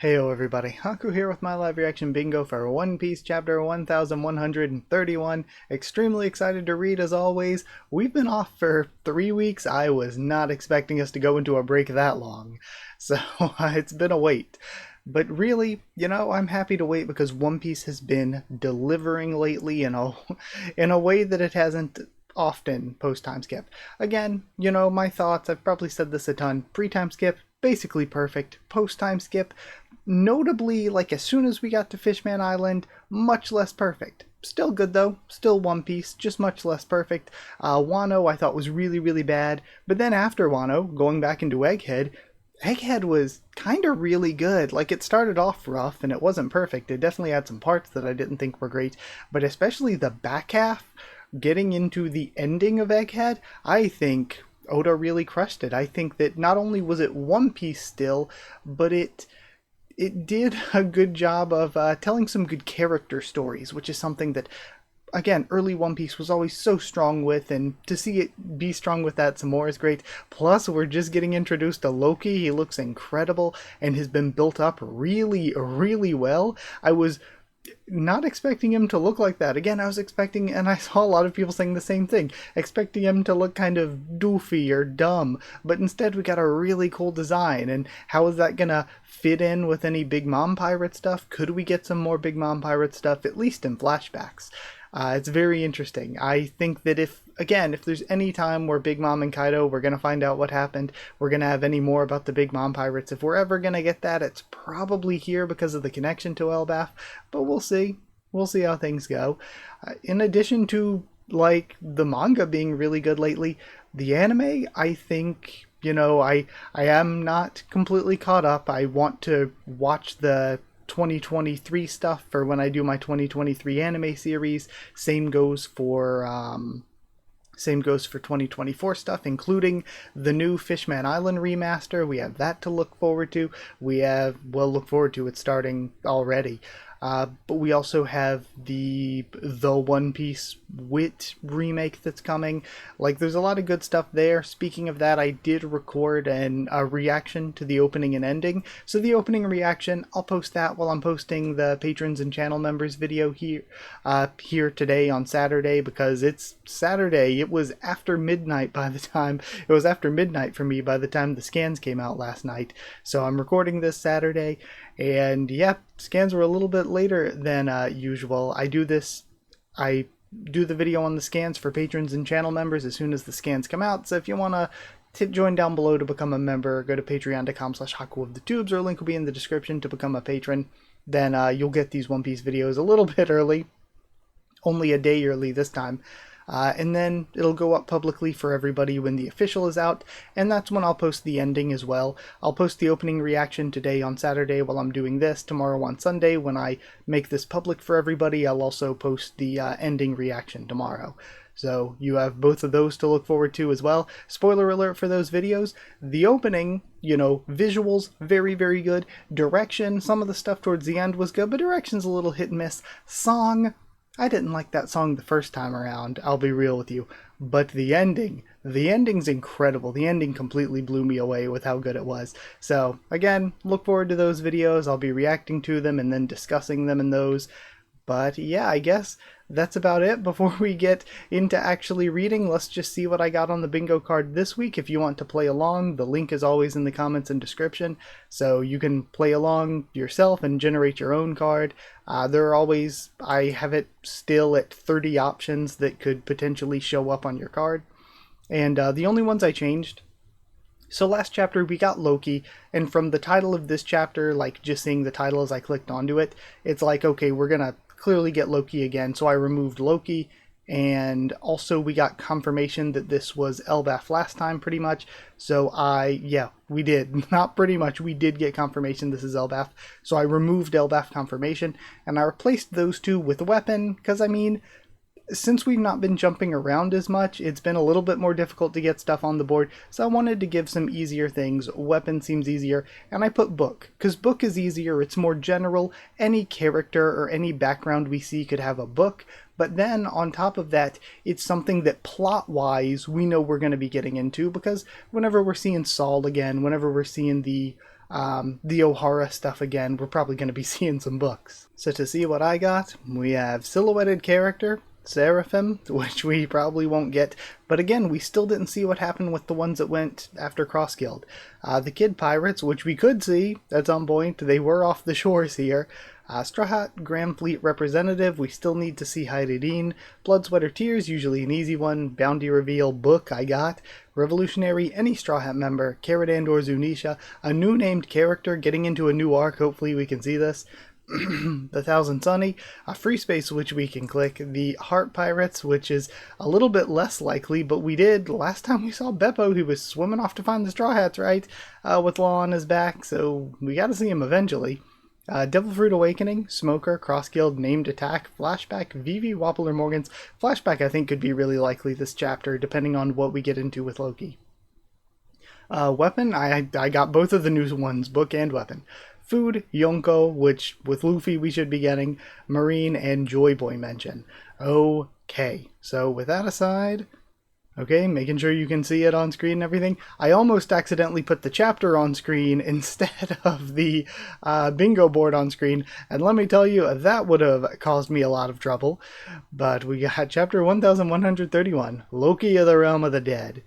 Heyo everybody, Haku here with my live reaction bingo for One Piece chapter 1131. Extremely excited to read as always. We've been off for 3 weeks. I was not expecting us to go into a break that long. So it's been a wait. But really, I'm happy to wait because One Piece has been delivering lately in a way that it hasn't often post time skip. Again, my thoughts, I've probably said this a ton. Pre-time skip, basically perfect. Post time skip, notably, like as soon as we got to Fishman Island, much less perfect. Still good though, still One Piece, just much less perfect. Wano I thought was really, really bad, but then after Wano, going back into Egghead, Egghead was kind of really good. Like, it started off rough and it wasn't perfect. It definitely had some parts that I didn't think were great, but especially the back half, getting into the ending of Egghead, I think Oda really crushed it. I think that not only was it One Piece still, but it did a good job of telling some good character stories, which is something that, again, early One Piece was always so strong with, and to see it be strong with that some more is great. Plus, we're just getting introduced to Loki. He looks incredible and has been built up really, really well. I was not expecting him to look like that. Again, I was expecting, and I saw a lot of people saying the same thing, expecting him to look kind of doofy or dumb, but instead we got a really cool design. And how is that gonna fit in with any Big Mom Pirate stuff? Could we get some more Big Mom Pirate stuff, at least in flashbacks? It's very interesting. I think that if there's any time where Big Mom and Kaido, we're going to find out what happened, we're going to have any more about the Big Mom Pirates, if we're ever going to get that, it's probably here because of the connection to Elbaf, but we'll see. We'll see how things go. In addition to, like, the manga being really good lately, the anime, I think, I am not completely caught up. I want to watch the 2023 stuff for when I do my 2023 anime series. Same goes for 2024 stuff, including the new Fishman Island remaster. We have that to look forward to. Look forward to it starting already. But we also have the One Piece Wit remake that's coming. Like, there's a lot of good stuff there. Speaking of that, I did record a reaction to the opening and ending. So the opening reaction, I'll post that while I'm posting the patrons and channel members video here today on Saturday, because it's Saturday. It was after midnight for me by the time the scans came out last night. So I'm recording this Saturday. And yeah, scans were a little bit later than usual. I do the video on the scans for patrons and channel members as soon as the scans come out. So if you want to join down below to become a member, go to patreon.com/Haku of the Tubes, or a link will be in the description to become a patron. Then you'll get these One Piece videos a little bit early, only a day early this time. And then it'll go up publicly for everybody when the official is out, and that's when I'll post the ending as well. I'll post the opening reaction today on Saturday while I'm doing this. Tomorrow on Sunday, when I make this public for everybody, I'll also post the ending reaction tomorrow. So you have both of those to look forward to as well. Spoiler alert for those videos. The opening, visuals, very, very good. Direction, some of the stuff towards the end was good, but direction's a little hit and miss. Song, I didn't like that song the first time around, I'll be real with you. But the ending's incredible. The ending completely blew me away with how good it was. So, again, look forward to those videos. I'll be reacting to them and then discussing them in those. But yeah, I guess that's about it. Before we get into actually reading, let's just see what I got on the bingo card this week. If you want to play along, the link is always in the comments and description, so you can play along yourself and generate your own card. I have it still at 30 options that could potentially show up on your card. And the only ones I changed, so last chapter we got Loki, and from the title of this chapter, like just seeing the title as I clicked onto it, it's like, okay, we're gonna clearly get Loki again, so I removed Loki. And also we got confirmation that this was Elbaf last time, pretty much. So we did. Not pretty much, we did get confirmation this is Elbaf. So I removed Elbaf confirmation, and I replaced those two with weapon, because since we've not been jumping around as much, it's been a little bit more difficult to get stuff on the board, so I wanted to give some easier things. Weapon seems easier, and I put book, because book is easier, it's more general. Any character or any background we see could have a book, but then on top of that, it's something that plot-wise we know we're going to be getting into, because whenever we're seeing Saul again, whenever we're seeing the The Ohara stuff again, we're probably going to be seeing some books. So to see what I got, we have Silhouetted Character, Seraphim, which we probably won't get, but again, we still didn't see what happened with the ones that went after Cross Guild. The Kid Pirates, which we could see at some point, they were off the shores here. Straw Hat Grand Fleet Representative, we still need to see Hyderine. Blood, Sweat, or Tears, usually an easy one. Bounty Reveal book, I got. Revolutionary, any Straw Hat member. Caradand or Zunisha, a new named character getting into a new arc, hopefully we can see this. The Thousand Sunny, a Free Space, which we can click. The Heart Pirates, which is a little bit less likely, but we did. Last time we saw Beppo, he was swimming off to find the Straw Hats, right? With Law on his back, so we gotta see him eventually. Devil Fruit Awakening, Smoker, Cross Guild, Named Attack, Flashback, Vivi, Wappler Morgans. Flashback I think could be really likely this chapter, depending on what we get into with Loki. Weapon, I got both of the new ones, book and weapon. Food, Yonko, which with Luffy we should be getting. Marine, and Joy Boy mention. Okay, so with that aside... Okay, making sure you can see it on screen and everything. I almost accidentally put the chapter on screen instead of the bingo board on screen. And let me tell you, that would have caused me a lot of trouble. But we got chapter 1131, Loki of the Realm of the Dead.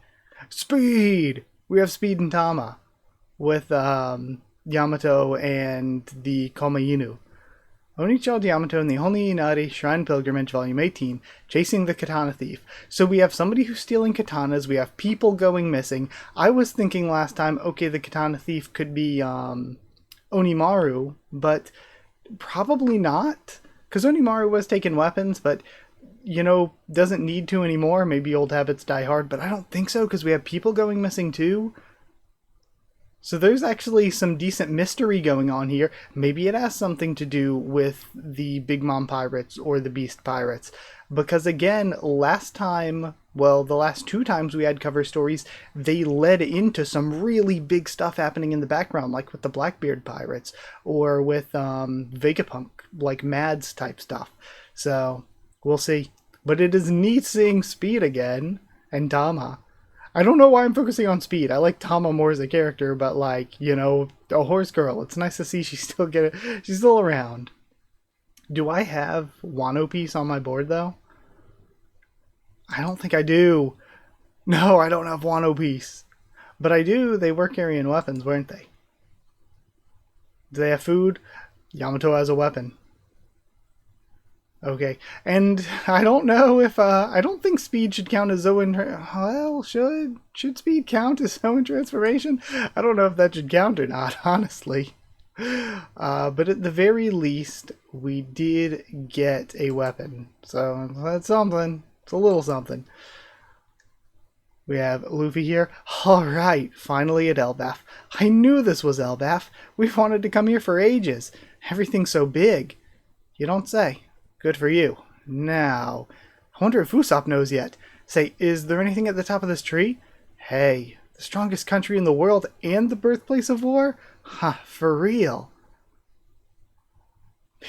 Speed! We have Speed and Tama with Yamato and the Komainu. Onichild Yamato and the Holy Inari Shrine Pilgrimage, Volume 18, Chasing the Katana Thief. So we have somebody who's stealing katanas, we have people going missing. I was thinking last time, okay, the Katana Thief could be Onimaru, but probably not. Because Onimaru was taking weapons, but, you know, doesn't need to anymore. Maybe old habits die hard, but I don't think so, because we have people going missing too. So there's actually some decent mystery going on here. Maybe it has something to do with the Big Mom Pirates or the Beast Pirates. Because again, last time, well, the last two times we had cover stories, they led into some really big stuff happening in the background, like with the Blackbeard Pirates, or with Vegapunk, like Mads type stuff. So, we'll see. But it is neat seeing Speed again, and Tama. I don't know why I'm focusing on Speed. I like Tama more as a character, but like, you know, a horse girl. It's nice to see she's still around. Do I have Wano Piece on my board though? I don't think I do. No, I don't have Wano Piece. But I do. They were carrying weapons, weren't they? Do they have food? Yamato has a weapon. Okay, and I don't know if, I don't think Speed should count as Zoan, well, should Speed count as Zoan transformation? I don't know if that should count or not, honestly. But at the very least, we did get a weapon, so that's something. It's a little something. We have Luffy here. Alright, finally at Elbaf. I knew this was Elbaf. We've wanted to come here for ages. Everything's so big. You don't say. Good for you. Now, I wonder if Usopp knows yet. Say, is there anything at the top of this tree? Hey, the strongest country in the world and the birthplace of war? Huh, for real.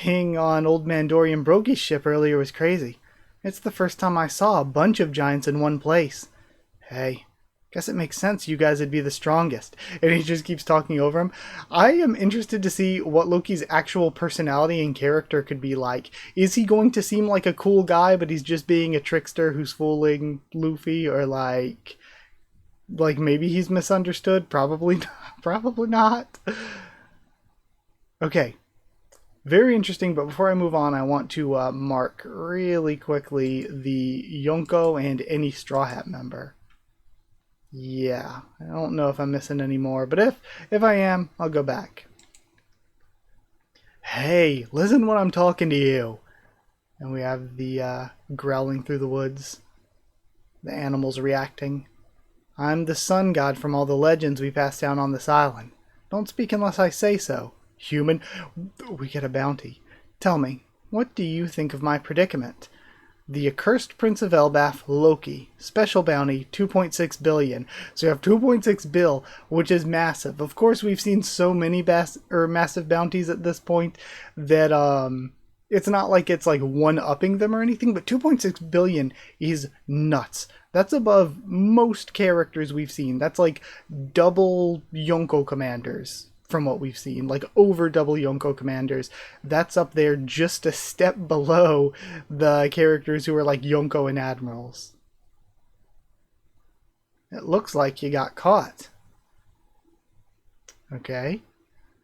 Being on Old Man Dorian Brogie's ship earlier was crazy. It's the first time I saw a bunch of giants in one place. Hey, guess it makes sense you guys would be the strongest. And he just keeps talking over him. I am interested to see what Loki's actual personality and character could be like. Is he going to seem like a cool guy, but he's just being a trickster who's fooling Luffy? Or like maybe he's misunderstood? Probably not. Probably not. Okay. Very interesting, but before I move on, I want to mark really quickly the Yonko and any Straw Hat member. Yeah, I don't know if I'm missing any more, but if I am, I'll go back. Hey, listen when I'm talking to you. And we have the growling through the woods. The animals reacting. I'm the sun god from all the legends we passed down on this island. Don't speak unless I say so. Human, we get a bounty. Tell me, what do you think of my predicament? The Accursed Prince of Elbaf, Loki. Special bounty, 2.6 billion. So you have 2.6 bill, which is massive. Of course, we've seen so many massive bounties at this point that it's not like it's like one-upping them or anything, but 2.6 billion is nuts. That's above most characters we've seen. That's like double Yonko commanders from what we've seen, like over double Yonko commanders. That's up there just a step below the characters who are like Yonko and admirals. It looks like you got caught. Okay.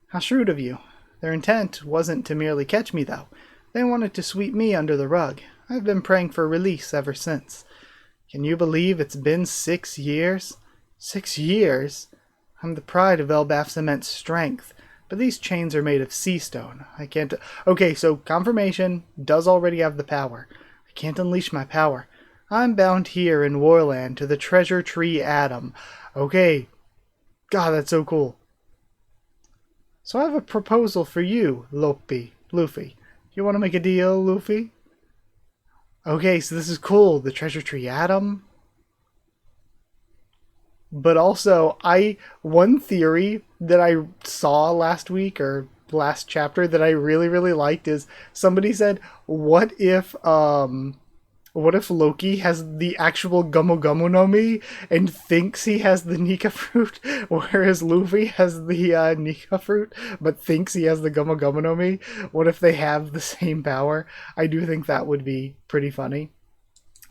How shrewd of you. Their intent wasn't to merely catch me, though. They wanted to sweep me under the rug. I've been praying for release ever since. Can you believe it's been 6 years? 6 years? I'm the pride of Elbaf's immense strength, but these chains are made of sea stone. I can't... Okay, so confirmation does already have the power. I can't unleash my power. I'm bound here in Warland to the treasure tree Atom. Okay. God, that's so cool. So I have a proposal for you, Luffy. You want to make a deal, Luffy? Okay, so this is cool. The treasure tree Atom. But also, one theory that I saw last week or last chapter that I really, really liked is somebody said, what if Loki has the actual Gumu Gumu no Mi and thinks he has the Nika fruit, whereas Luffy has the Nika fruit, but thinks he has the Gumu Gumu no Mi? What if they have the same power? I do think that would be pretty funny.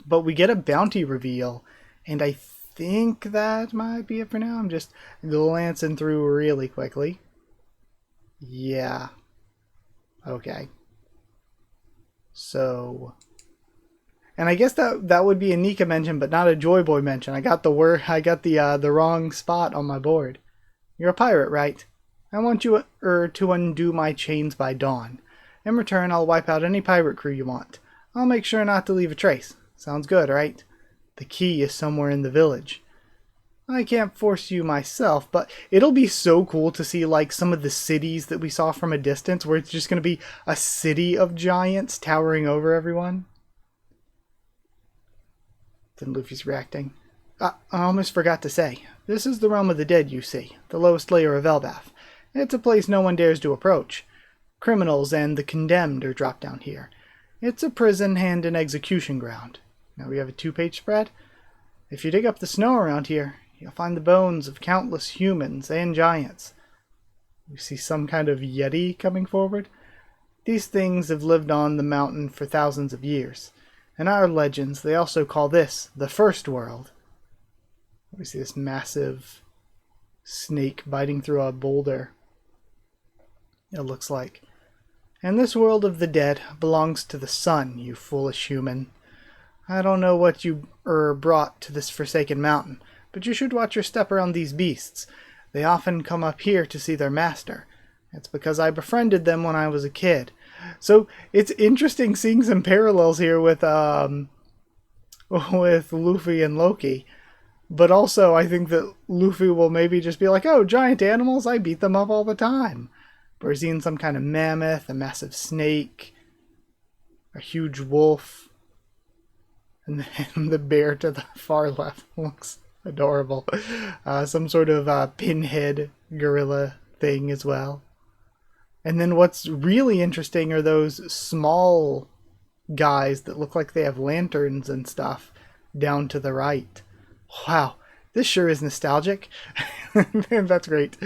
But we get a bounty reveal, and I think that might be it for now. I'm just glancing through really quickly. Yeah. Okay. So... And I guess that would be a Nika mention, but not a Joy Boy mention. I got the wrong spot on my board. You're a pirate, right? I want you to undo my chains by dawn. In return, I'll wipe out any pirate crew you want. I'll make sure not to leave a trace. Sounds good, right? The key is somewhere in the village. I can't force you myself, but it'll be so cool to see like some of the cities that we saw from a distance, where it's just going to be a city of giants towering over everyone. Then Luffy's reacting. I almost forgot to say, this is the realm of the dead, you see, the lowest layer of Elbaf. It's a place no one dares to approach. Criminals and the condemned are dropped down here. It's a prison and an execution ground. Now we have a 2-page spread. If you dig up the snow around here, you'll find the bones of countless humans and giants. We see some kind of yeti coming forward. These things have lived on the mountain for thousands of years. In our legends, they also call this the First World. We see this massive snake biting through a boulder. It looks like. And this world of the dead belongs to the sun, you foolish human. I don't know what you brought to this forsaken mountain, but you should watch your step around these beasts. They often come up here to see their master. It's because I befriended them when I was a kid. So it's interesting seeing some parallels here with Luffy and Loki. But also I think that Luffy will maybe just be like, oh, giant animals, I beat them up all the time. But we're seeing some kind of mammoth, a massive snake, a huge wolf. And then the bear to the far left looks adorable. Some sort of pinhead gorilla thing as well. And then what's really interesting are those small guys that look like they have lanterns and stuff down to the right. Wow, this sure is nostalgic. That's great.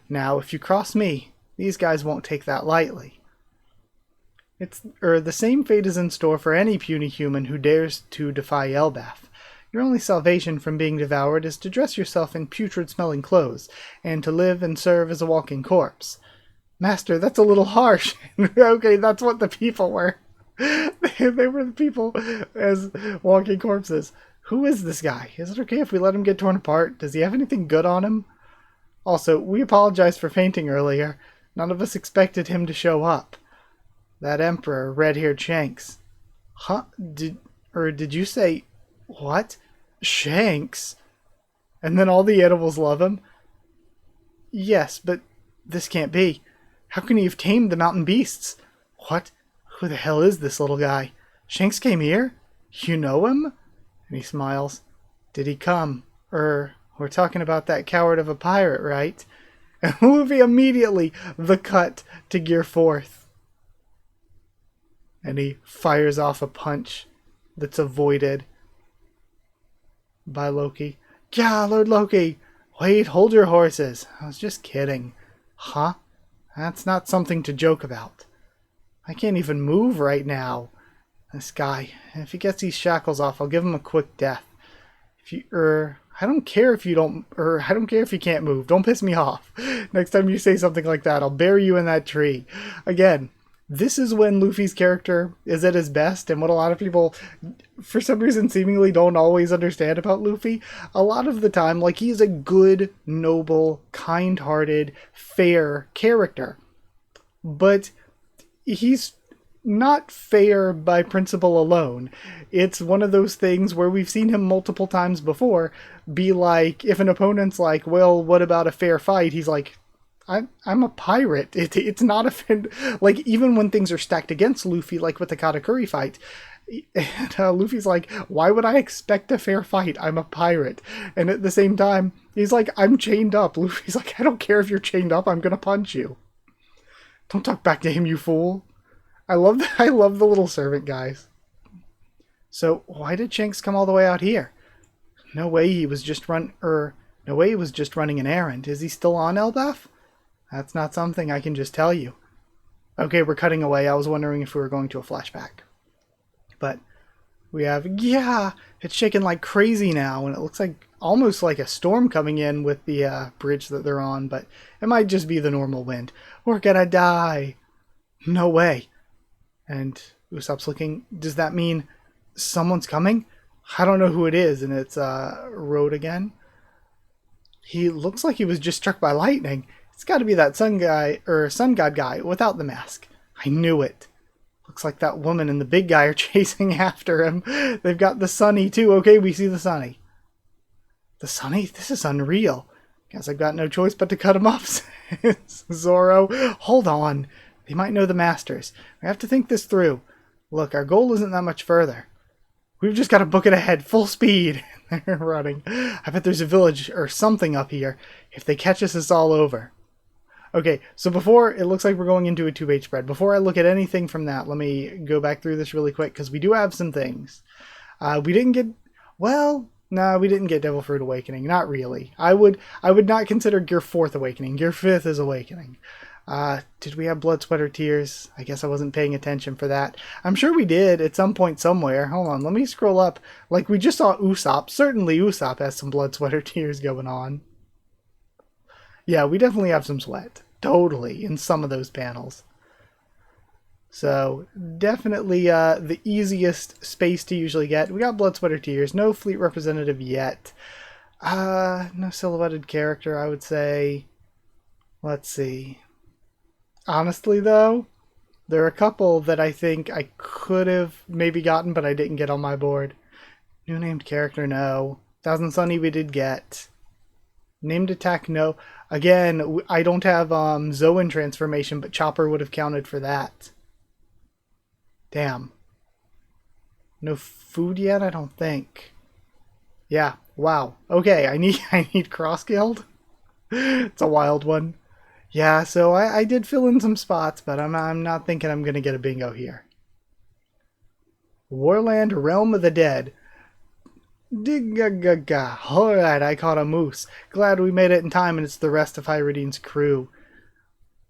Now, if you cross me, these guys won't take that lightly. The same fate is in store for any puny human who dares to defy Elbaf. Your only salvation from being devoured is to dress yourself in putrid-smelling clothes, and to live and serve as a walking corpse. Master, that's a little harsh. Okay, that's what the people were. They were the people as walking corpses. Who is this guy? Is it okay if we let him get torn apart? Does he have anything good on him? Also, we apologize for fainting earlier. None of us expected him to show up. That Emperor, red-haired Shanks. Huh? Did you say... What? Shanks? And then all the animals love him? Yes, but this can't be. How can he have tamed the mountain beasts? What? Who the hell is this little guy? Shanks came here? You know him? And he smiles. Did he come? We're talking about that coward of a pirate, right? And Luffy immediately, the cut to Gear 4th. And he fires off a punch that's avoided by Loki. Yeah, Lord Loki! Wait, hold your horses. I was just kidding. Huh? That's not something to joke about. I can't even move right now. This guy, if he gets these shackles off, I'll give him a quick death. If you, I don't care if you don't, I don't care if you can't move. Don't piss me off. Next time you say something like that, I'll bury you in that tree. Again, this is when Luffy's character is at his best, and what a lot of people, for some reason, seemingly don't always understand about Luffy. A lot of the time, like, he's a good, noble, kind-hearted, fair character. But he's not fair by principle alone. It's one of those things where we've seen him multiple times before be like, if an opponent's like, well, what about a fair fight? He's like, I'm a pirate. It's not a... Like, even when things are stacked against Luffy, like with the Katakuri fight, and Luffy's like, why would I expect a fair fight? I'm a pirate. And at the same time, he's like, I'm chained up. Luffy's like, I don't care if you're chained up, I'm gonna punch you. Don't talk back to him, you fool. I love the little servant guys. So why did Shanks come all the way out here? No way he was just running an errand. Is he still on Elbaf? That's not something I can just tell you. Okay, we're cutting away. I was wondering if we were going to a flashback. But we have, yeah, it's shaking like crazy now, and it looks like almost like a storm coming in with the bridge that they're on, but it might just be the normal wind. We're gonna die. No way. And Usopp's looking, does that mean someone's coming? I don't know who it is, and it's Road again. He looks like he was just struck by lightning. It's got to be that sun god guy without the mask. I knew it. Looks like that woman and the big guy are chasing after him. They've got the Sunny too. Okay, we see the Sunny. The Sunny? This is unreal. Guess I've got no choice but to cut him off. Zoro, hold on. They might know the masters. We have to think this through. Look, our goal isn't that much further. We've just got to book it ahead, full speed. They're running. I bet there's a village or something up here. If they catch us, it's all over. Okay, so before, it looks like we're going into a 2H spread. Before I look at anything from that, let me go back through this really quick, because we do have some things. We didn't get, well, no, we didn't get Devil Fruit Awakening. Not really. I would not consider Gear 4th Awakening. Gear 5th is Awakening. Did we have Blood, Sweat, or Tears? I guess I wasn't paying attention for that. I'm sure we did at some point somewhere. Hold on, let me scroll up. Like, we just saw Usopp. Certainly Usopp has some Blood, Sweat, or Tears going on. Yeah, we definitely have some sweat. Totally, in some of those panels. So, definitely the easiest space to usually get. We got Blood, Sweat, or Tears. No fleet representative yet. No silhouetted character, I would say. Let's see. Honestly, though, there are a couple that I think I could have maybe gotten, but I didn't get on my board. New named character, no. Thousand Sunny we did get. Named attack, no. Again, I don't have Zoan transformation, but Chopper would have counted for that. Damn. No food yet? I don't think. Yeah, wow. Okay, I need Cross Guild. It's a wild one. Yeah, so I did fill in some spots, but I'm not thinking I'm going to get a bingo here. Warland, Realm of the Dead. Digga-ga-ga. Alright, I caught a moose. Glad we made it in time and it's the rest of Hyrudine's crew.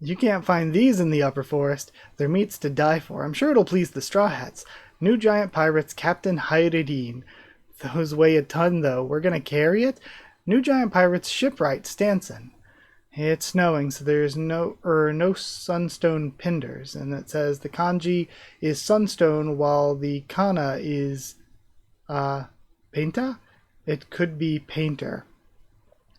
You can't find these in the upper forest. They're meats to die for. I'm sure it'll please the Straw Hats. New giant pirates, Captain Hyrudine. Those weigh a ton, though. We're gonna carry it? New giant pirates, Shipwright, Stanson. It's snowing, so there's no sunstone pinders, and it says the kanji is sunstone while the kana is painta? It could be painter.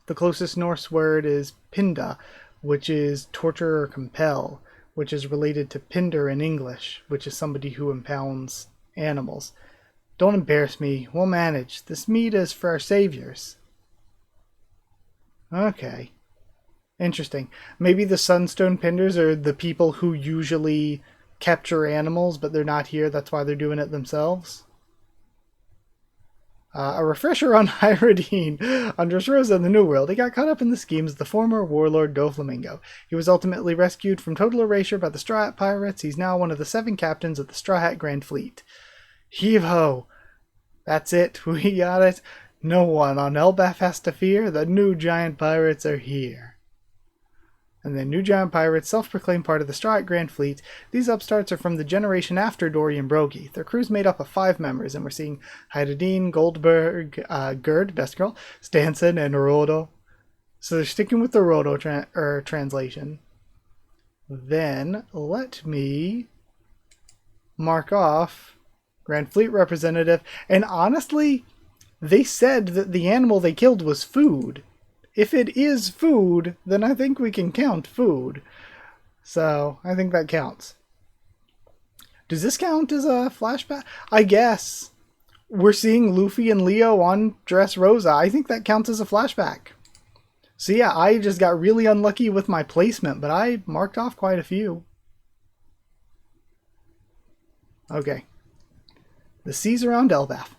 The closest Norse word is pinda, which is torture or compel, which is related to pinder in English, which is somebody who impounds animals. Don't embarrass me, we'll manage. This meat is for our saviors. Okay. Interesting. Maybe the Sunstone Pinders are the people who usually capture animals, but they're not here. That's why they're doing it themselves. A refresher on Hyrudine. On Dressrosa in the New World, he got caught up in the schemes of the former warlord Doflamingo. He was ultimately rescued from total erasure by the Straw Hat Pirates. He's now one of the 7 captains of the Straw Hat Grand Fleet. Heave-ho! That's it. We got it. No one on Elbaf has to fear. The new giant pirates are here. And then new giant pirates, self-proclaimed part of the Straw Grand Fleet. These upstarts are from the generation after Dory and Brogy. Their crew's made up of 5 members, and we're seeing Heidadine, Goldberg, Gerd, best girl, Stanson, and Rodo. So they're sticking with the Rodo translation. Then let me mark off Grand Fleet representative. And honestly, they said that the animal they killed was food. If it is food, then I think we can count food. So I think that counts. Does this count as a flashback? I guess. We're seeing Luffy and Leo on Dressrosa. I think that counts as a flashback. So yeah, I just got really unlucky with my placement, but I marked off quite a few. Okay. The seas around Elbaf.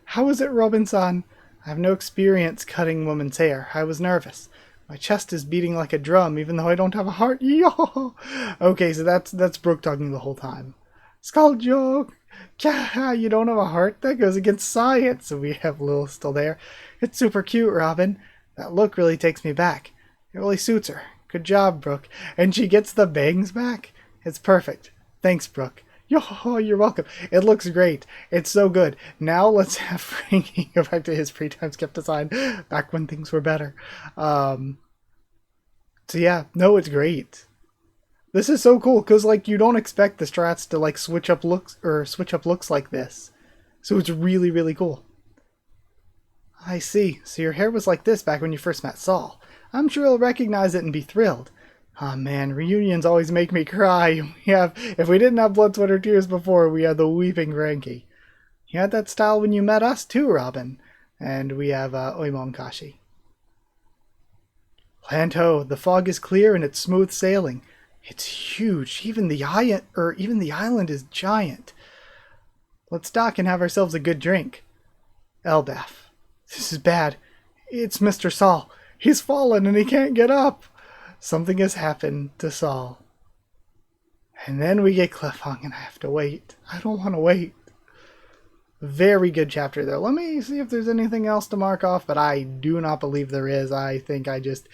How is it, Robinson? I have no experience cutting women's hair. I was nervous. My chest is beating like a drum, even though I don't have a heart. Yo! Okay, so that's Brooke talking the whole time. Skull joke! You don't have a heart? That goes against science. So we have Lil still there. It's super cute, Robin. That look really takes me back. It really suits her. Good job, Brooke. And she gets the bangs back? It's perfect. Thanks, Brooke. Yo, you're welcome. It looks great. It's so good. Now let's have Frankie go back to his pre-time skip design back when things were better. So yeah, no, it's great. This is so cool because like you don't expect the strats to like switch up looks like this. So it's really, really cool. I see. So your hair was like this back when you first met Saul. I'm sure he'll recognize it and be thrilled. Oh man, reunions always make me cry. If we didn't have blood, sweat, or tears before, we had the weeping Frankie. You had that style when you met us too, Robin. And we have Oimon Kashi. Land ho, the fog is clear and it's smooth sailing. It's huge. Even the island is giant. Let's dock and have ourselves a good drink. Elbaf. This is bad. It's Mr. Saul. He's fallen and he can't get up. Something has happened to Saul. And then we get cliffhung and I have to wait. I don't want to wait. Very good chapter there. Let me see if there's anything else to mark off, but I do not believe there is. I think I just,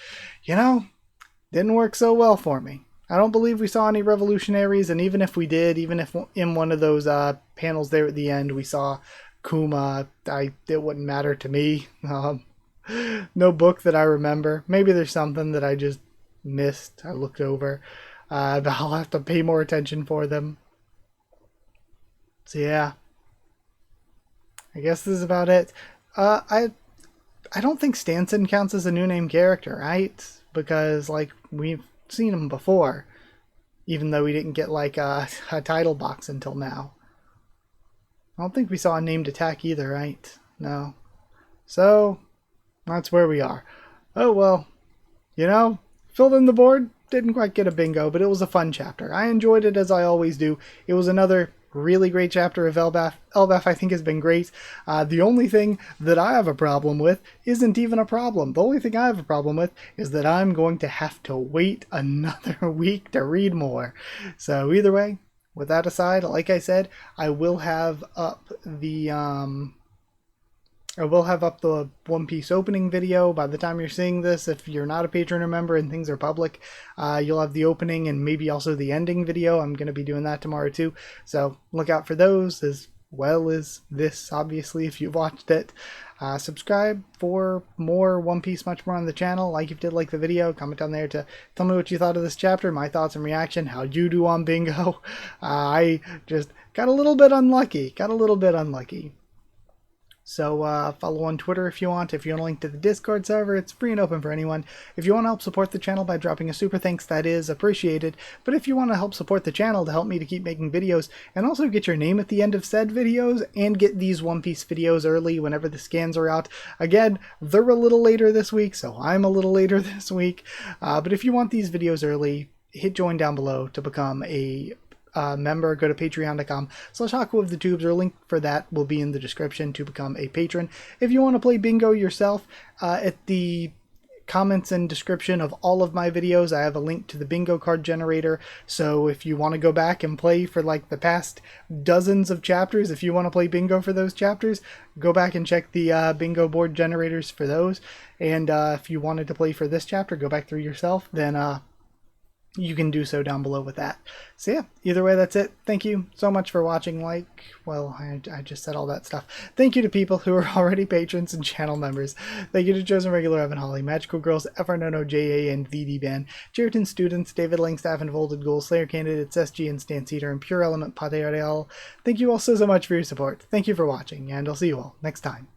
didn't work so well for me. I don't believe we saw any revolutionaries, and even if we did, even if in one of those panels there at the end we saw Kuma, it wouldn't matter to me. No book that I remember. Maybe there's something that I just missed. I looked over. But I'll have to pay more attention for them. So yeah. I guess this is about it. I don't think Stanson counts as a new name character, right? Because like we've seen him before. Even though we didn't get like a title box until now. I don't think we saw a named attack either, right? No. So that's where we are. Oh well. Filled in the board, didn't quite get a bingo, but it was a fun chapter. I enjoyed it as I always do. It was another really great chapter of Elbaf. Elbaf I think has been great. The only thing that I have a problem with isn't even a problem. The only thing I have a problem with is that I'm going to have to wait another week to read more. So either way, with that aside, like I said, I will have up the One Piece opening video by the time you're seeing this. If you're not a patron or member and things are public, you'll have the opening and maybe also the ending video. I'm going to be doing that tomorrow too. So look out for those, as well as this, obviously, if you've watched it. Subscribe for more One Piece, much more on the channel. Like if you did like the video, comment down there to tell me what you thought of this chapter, my thoughts and reaction, how'd you do on bingo. I just got a little bit unlucky. So follow on Twitter if you want. If you want a link to the Discord server, it's free and open for anyone. If you want to help support the channel by dropping a super thanks, that is appreciated. But if you want to help support the channel to help me to keep making videos and also get your name at the end of said videos and get these One Piece videos early whenever the scans are out. Again, they're a little later this week, so I'm a little later this week. But if you want these videos early, hit join down below to become a member. Go to patreon.com/Haku of the Tubes, or a link for that will be in the description to become a patron. If you want to play bingo yourself, at the comments and description of all of my videos I have a link to the bingo card generator. So if you want to go back and play for like the past dozens of chapters, if you want to play bingo for those chapters, go back and check the bingo board generators for those. And if you wanted to play for this chapter, go back through yourself, then you can do so down below with that. So yeah, either way, that's it. Thank you so much for watching. I just said all that stuff. Thank you to people who are already patrons and channel members. Thank you to Chosen Regular Evan Holly, Magical Girls, FRNono, JA, and VD Ban, Jeritan Students, David Langstaff and Volded Ghoul, Slayer Candidates, SG and Stan Cedar, and Pure Element Patereal. Thank you all so much for your support. Thank you for watching, and I'll see you all next time.